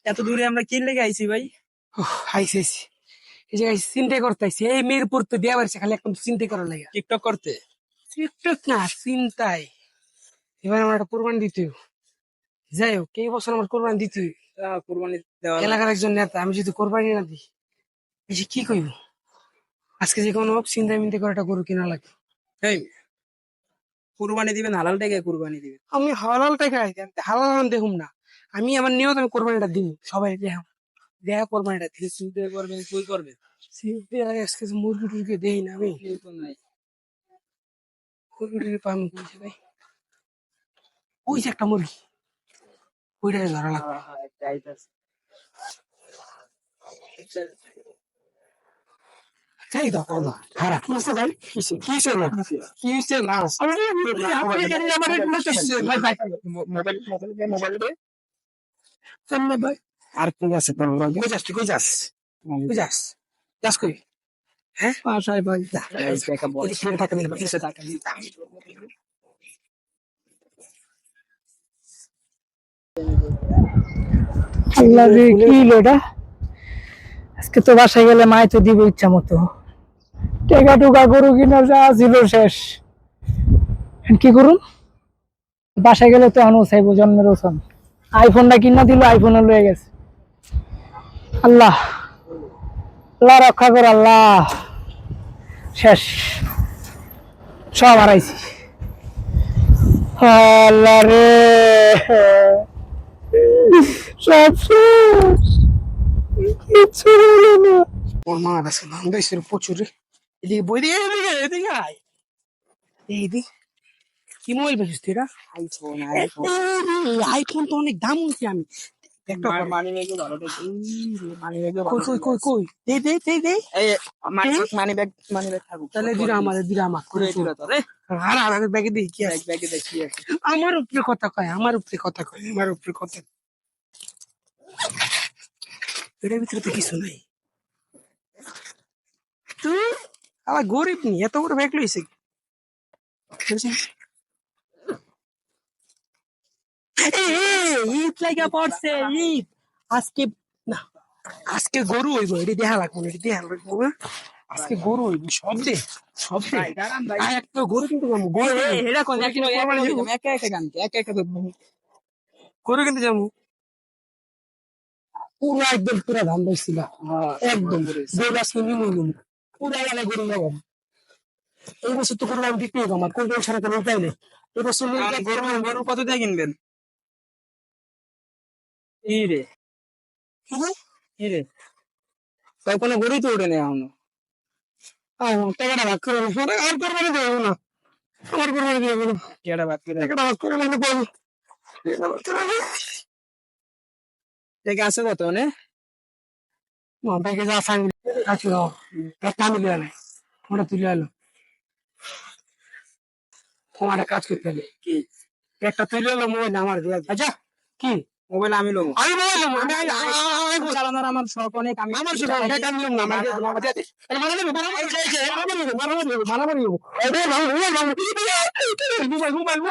এত দূরে আমরা কি লেগে আইছি ভাই? আইসি আইসি এই জায়গায় চিন্তা করতেছি এই মিরপুর তো দেওয়া পারছে খালি এখন চিন্তা করার লাগে টিকটক করতে? টিকটক না চিন্তায় এবার আমার একটা কোরবানি দিতে হইব। যাই হোক এই বছর আমার কোরবানি দিতে হইব। কুরবানি দেওয়া এলাকার একজন নেতা আমি যদি কোরবানি না দিই এই যে কি কইব আজকে যে কোনো হোক চিন্তা মিন্তা করে একটা গরু কিনা লাগে এই কুরবানি দিবেন, হালাল টাকায় কুরবানি দিবেন। আমি হালাল টাকা হালাল আমি দেখুম না আমি আমার নিয়ত আমি কোরবানিটা দিব সবাই দেখাম দেখা কোরবানিটা দিই চিন্তা করবেন, কই করবেন? আজকে যে মুরগি টুরগি দেই না আমি কেউ তো নাই। মুরগি টুরগি পাম কইছে ভাই ওই যে একটা মুরগি ওইটা ধরা লাগবে যাইতাছে। তাই তো কথা খারাপ কি হচ্ছে ভাই কিসে না কি হচ্ছে না আপনি জানেন আমার এগুলো তো ভাই ভাই মোবাইল দে সামনে ভাই আর কি আছে তোমরা? কই যাস তুই কই যাস কই যাস যাস কই হ্যাঁ বাসায় ভাই। এই টাকা বল। এদিকে টাকা দিলে কিসে টাকা দিলে আল্লাহ রে কি হলো এটা আজকে তো বাসায় গেলে মাই তো দিব ইচ্ছা মতো টেকা টুকা গরু কিনা যা ছিল শেষ এখন কি করুম বাসায় গেলে তো আনো চাইবো জন্মের ওসন আইফোনটা কিনা দিল আইফোনও লয়ে গেছে আল্লাহ আল্লাহ রক্ষা কর আল্লাহ শেষ সব হারাইছি আল্লাহ রে সব শেষ কিচ্ছু হলো না ওর মা আছে ভাঙ্গা এসে প্রচুর রে এদিকে বই দিয়ে এদিকে আয় এইদিকে কি মোবাইল বেচিস তুই এটা আইফোন আইফোন তো অনেক দাম হয়েছে আমি একটা মানি ব্যাগে ভালো দেখি। মানি ব্যাগে কই কই কই কই দে দে দে দে এই মানি ব্যাগ থাকুক। তাহলে দিরা আমার ঘুরে দিল তো রে। আর আর ব্যাগে দিই কি আছে ব্যাগে দেখি আছে। আমার উপরে কথা কয় আমার উপরে কথা কয় আমার উপরে কথা এটার ভিতরে তো কিছু নাই তুই আমার গরিব নি এত বড় ব্যাগ লইছে ঈদ লাগা পড়ছে ঈদ আজকে না আজকে গরু হইব এটি দেখা লাগবো না এটি দেখা লাগবো না আজকে গরু হইব সব দে সব দে একটা গরু কিন্তু যাবো গরু এটা কোন একা একা গান একা একা গরু কিন্তু যাবো পুরো একদম পুরা ধান পাইছিল একদম গরু আজকে নিমু নিমু পুরা গেলে গরু যাবো এই বছর তো গরু আমি বিক্রি হবো আমার কোন ছাড়া কোনো উপায় নেই এই বছর গরু কত দিয়ে কিনবেন? ই রে ই রে তাই কোনো গরুই তো উঠে নেই এখনো। টাকাটা ভাগ করে আর কোরবানি দেবো না আমার কোরবানি দেবো না কেডা বাদ করে টাকাটা ভাগ করে মানে বল দেখে আছে কত মানে? ব্যাগে যা সাইন আছে একটা আমি লিয়ে নাই ওটা তুলে এলো তোমার একটা কাজ করতে হবে কি একটা তুলে এলো মোবাইল আমার দিয়ে আচ্ছা কি মোবাইল আমি লোক আমি মোবাইল নেবো আমি চালানোর আমার শখ অনেক। আমি আমার সাথে এটা আমি নেবো না আমার মারামারি নেবো মোবাইল